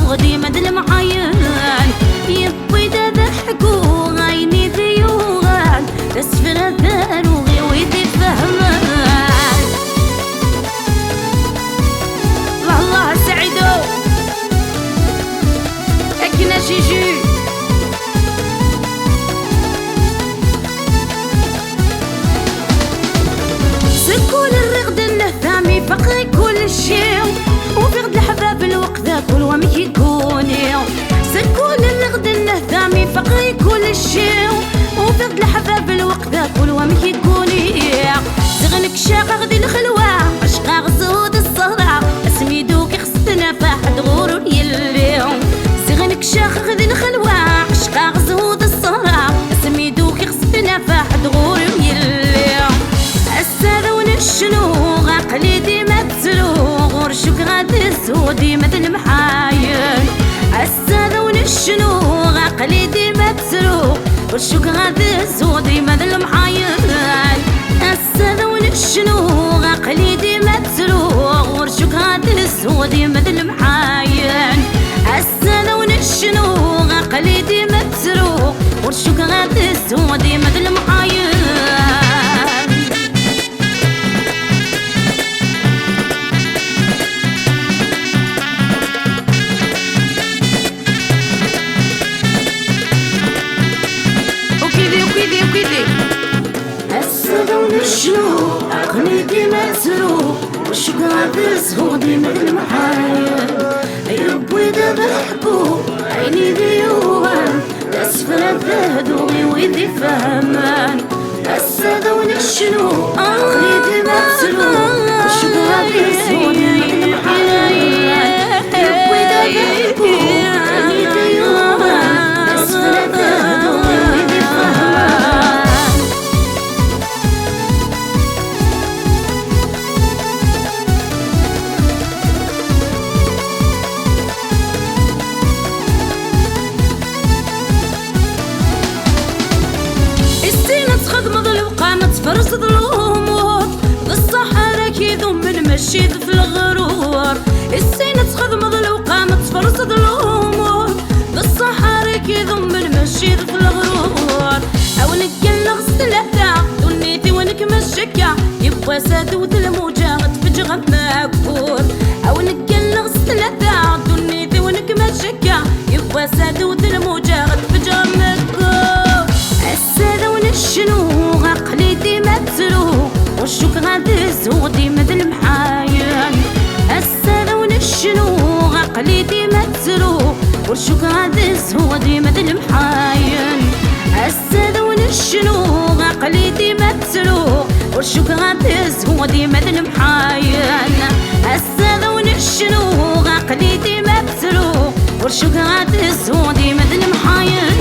سودي مدل معين يبوي ضحكو عيني ذيوغان تسفر ذاروغي ويدي فهمان والله سعيدو اكنا جيجي سكول الرغد النثامي فقري كل شيء وفقد الحباب الوقت كل ومي يكوني سكول الرغد النثامي فقري كل شيء وفقد الحباب الوقت كل ومي يكوني زغنك شاق غدي الخلوة عشقا غزود الصهرة اسمي دوك خصتنا فاحد غور يلي زغنك شاق غدي الخلوة عشقا غزود الصهرة اسمي دوك خصتنا فاحد غور يلي الساذون الشنوغ عقلي ديما تسلوغ ورشوك غادي سودي مثل محاين الساذون الشنوغ عقلي ديما تسلوغ ورشوك غادي سودي مثل محاين الساذون الشنوغ عقلي ديما تسلوغ ورشوك غادي سودي مثل محاين الساذون الشنوغ عقلي ديما تسلوغ ورشوك غادي سودي مثل محاين شنو عقلي ديما تسلو وش قادر سودي مثل محايا يبوي دابا حبو عيني ديوان اسفل الذهدوغي ويدي فهمان السادون الشنو عقلي ديما تسلو وش قادر سودي مثل محايا يبوي دابا حبو عيني ديوان اسفل الذهدوغي ويدي فهمان فرص الأمور بالصحراء كيذوم المشيد في الغرور السينة تخدم الوقامة فرص الأمور بالصحراء كيذوم المشيد في الغرور أو نكل غسل الأثاء دنيتي ونك مشكا يبقى سادود الموجة تفجغ ماكور أو نكل غسل الأثاء دنيتي ونك مشكا يبقى سادود الموجة تفجغ ماكور السادون الشنو عقلي ديما تسلو وشوك غادي سودي مثل محاين السادون الشنو عقلي ديما تسلو وشوك غادي سودي مثل محاين السادون الشنو عقلي ديما تسلو وشوك غادي سودي مثل محاين السادون الشنو عقلي ديما تسلو وشوك غادي سودي مثل محاين